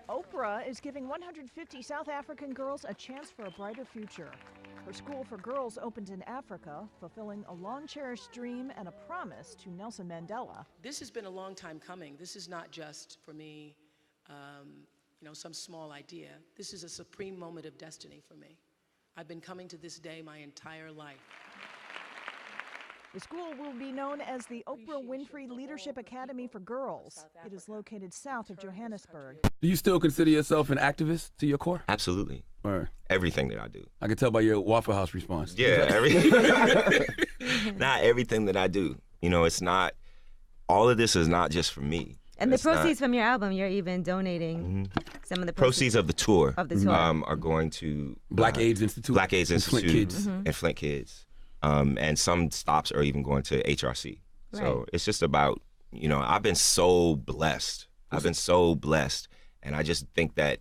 Oprah is giving 150 South African girls a chance for a brighter future. Her school for girls opened in Africa, fulfilling a long-cherished dream and a promise to Nelson Mandela. This has been a long time coming. This is not just, for me, some small idea. This is a supreme moment of destiny for me. I've been coming to this day my entire life. The school will be known as the Oprah Winfrey Leadership Academy for Girls. It is located south of Johannesburg. Do you still consider yourself an activist to your core? Absolutely. Or everything that I do. I can tell by your Waffle House response. Yeah, not everything that I do. It's not, all of this is not just for me. And the proceeds from your album, you're even donating some of the proceeds of the tour. Are going to Black AIDS Institute, Flint Kids. and Flint Kids. And some stops are even going to HRC. Right. So it's just about, I've been so blessed. And I just think that,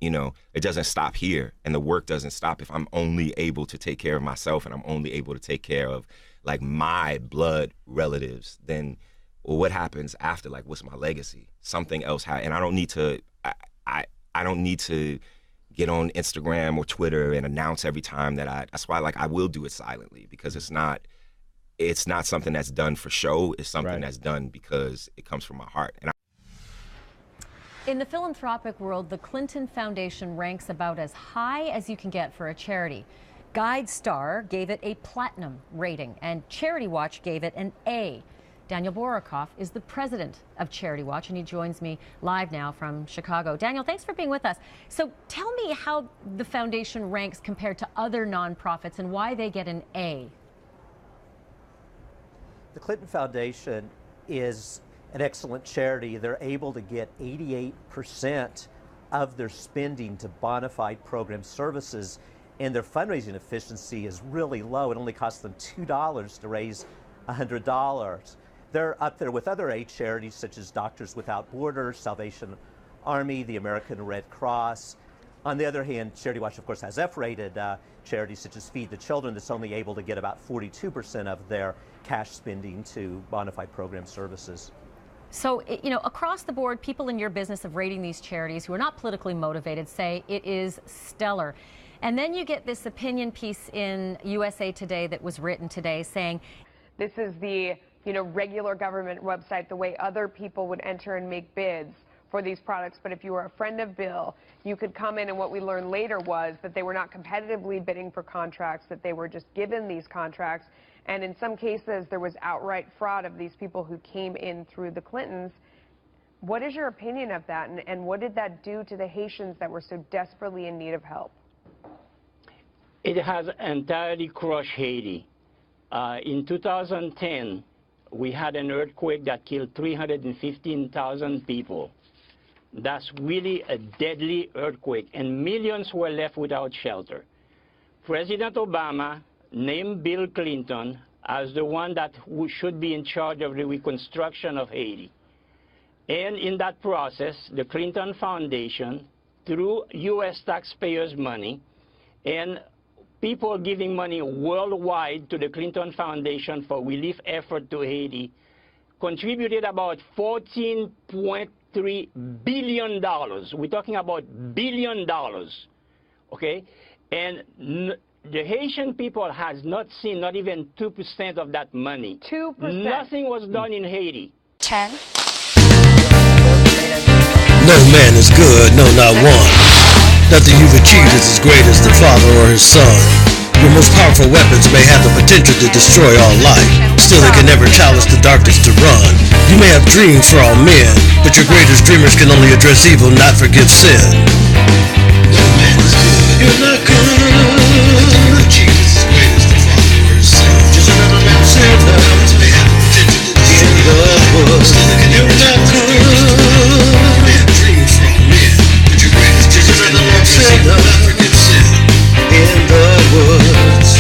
it doesn't stop here, and the work doesn't stop if I'm only able to take care of myself and I'm only able to take care of like my blood relatives. Then, well, what happens after? Like, what's my legacy? Something else and I don't need to. I don't need to get on Instagram or Twitter and announce every time that that's why I will do it silently, because it's not something that's done for show. It's something that's done because it comes from my heart. In the philanthropic world, the Clinton Foundation ranks about as high as you can get for a charity. GuideStar gave it a platinum rating, and Charity Watch gave it an A. Daniel Borokoff is the president of Charity Watch, and he joins me live now from Chicago. Daniel, thanks for being with us. So tell me how the foundation ranks compared to other nonprofits and why they get an A. The Clinton Foundation is an excellent charity. They're able to get 88% of their spending to bona fide program services, and their fundraising efficiency is really low. It only costs them $2 to raise $100. They're up there with other aid charities such as Doctors Without Borders, Salvation Army, the American Red Cross. On the other hand, Charity Watch, of course, has F-rated charities such as Feed the Children that's only able to get about 42% of their cash spending to bona fide program services. So, across the board, people in your business of rating these charities who are not politically motivated say it is stellar. And then you get this opinion piece in USA Today that was written today saying, this is the regular government website, the way other people would enter and make bids for these products. But if you were a friend of Bill, you could come in, and what we learned later was that they were not competitively bidding for contracts, that they were just given these contracts. And in some cases, there was outright fraud of these people who came in through the Clintons. What is your opinion of that, and what did that do to the Haitians that were so desperately in need of help? It has entirely crushed Haiti. In 2010, we had an earthquake that killed 315,000 people. That's really a deadly earthquake, and millions were left without shelter. President Obama named Bill Clinton as the one that should be in charge of the reconstruction of Haiti. And in that process, the Clinton Foundation, through U.S. taxpayers' money and people giving money worldwide to the Clinton Foundation for relief effort to Haiti, contributed about $14.3 billion. We're talking about $1 billion, okay? And the Haitian people has not seen not even 2% of that money. 2%? Nothing was done in Haiti. 10. No man is good, no, not one. Nothing you've achieved is as great as the father or his son. Your most powerful weapons may have the potential to destroy all life. Still, they can never challenge the darkness to run. You may have dreams for all men, but your greatest dreamers can only address evil, not forgive sin. No man is good. You're not good. Nothing you've achieved is as great as the father or his son. Just another man said that may have the potential to destroy all life. Still, they can never challenge the darkness to run. You may have dreams for all men, but your greatest dreamers can only address evil, not forgive sin. In the woods.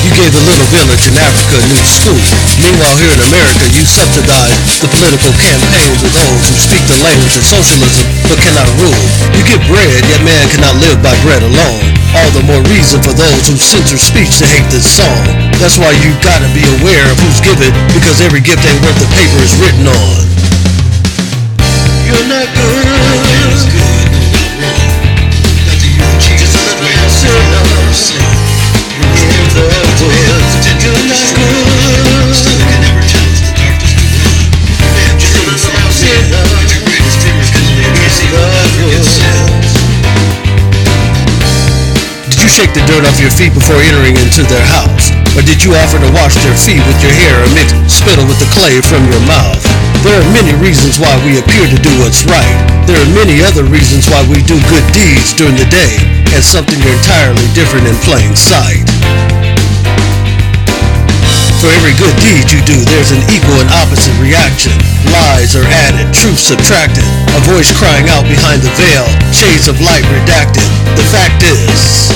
You gave the little village in Africa a new school. Meanwhile, here in America, you subsidize the political campaigns of those who speak the language of socialism but cannot rule. You give bread, yet man cannot live by bread alone. All the more reason for those who censor speech to hate this song. That's why you gotta be aware of who's giving, because every gift ain't worth the paper it's written on. You're not good. No man is good, no, not wrong. Nothing you achieve is as great as the Father or Son. Your most powerful weapons may have the potential to destroy all life. Still, it can never challenge the darkness to run. You may have dreamed from sin, but your greatest dreamers can only address evil, not forget sin. Did you shake the dirt off your feet before entering into their house? Or did you offer to wash their feet with your hair or mix spittle with the clay from your mouth? There are many reasons why we appear to do what's right. There are many other reasons why we do good deeds during the day and something entirely different in plain sight. For every good deed you do, there's an equal and opposite reaction. Lies are added, truth subtracted, a voice crying out behind the veil, shades of light redacted. The fact is,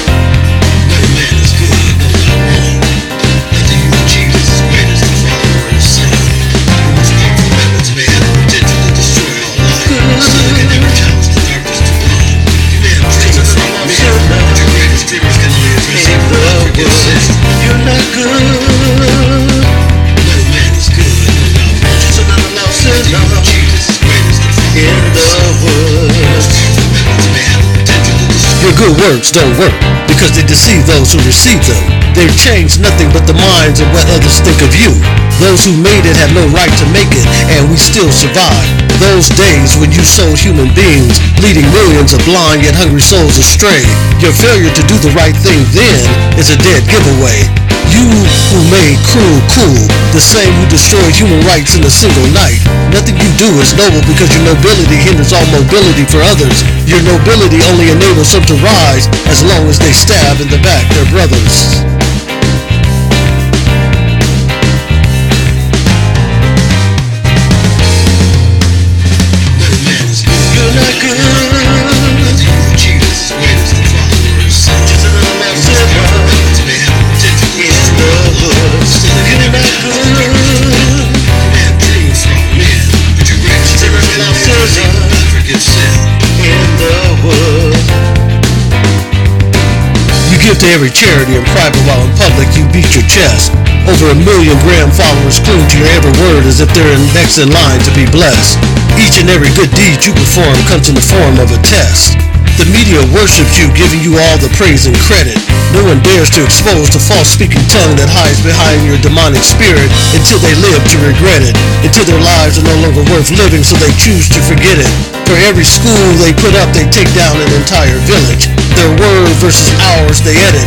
no man is good, no, not wrong. Nothing you achieve is as great as the Father or His Son. Your most powerful weapons may have the potential to destroy all life. Still, it can never challenge the darkness to run. You may have dreams from men, but your greatest dreamers can only address evil, not forget sin. You're not good. No man is good, no, not wrong. Just another lost sinner. Nothing you achieve is as great as the Father or His Son. Your most powerful weapons may have the potential to destroy. Your good works don't work because they deceive those who receive them. They've changed nothing but the minds of what others think of you. Those who made it had no right to make it, and we still survive. Those days when you sold human beings, leading millions of blind yet hungry souls astray. Your failure to do the right thing then is a dead giveaway. You who made cruel cool, the same who destroyed human rights in a single night. Nothing you do is noble because your nobility hinders all mobility for others. Your nobility only enables some to rise as long as they stab in the back their brothers. You're not good. Nothing you achieve is as great as the Father or His Son. Just another lost sinner. May have the potential to destroy all life. Still, it can never challenge the darkness to run. You may have dreams from men, but your greatest dreamers can only address evil, not forget sin. In the woods. You give to every charity in private while in public you beat your chest. Over 1 million Graham followers cling to your every word as if they're next in line to be blessed. Each and every good deed you perform comes in the form of a test. The media worships you, giving you all the praise and credit. No one dares to expose the false-speaking tongue that hides behind your demonic spirit until they live to regret it, until their lives are no longer worth living so they choose to forget it. For every school they put up, they take down an entire village. Their word versus ours they edit.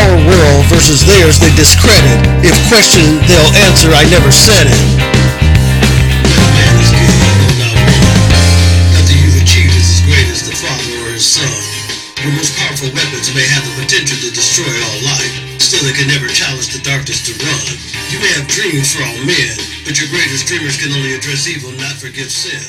Our world versus theirs they discredit. If questioned, they'll answer, I never said it. No man is good, no, not wrong. Nothing you achieve is as great as the Father or His Son. Your most powerful weapons may have the potential to destroy all life. Still, it can never challenge the darkness to run. You may have dreams for all men, but your greatest dreamers can only address evil, not forgive sin.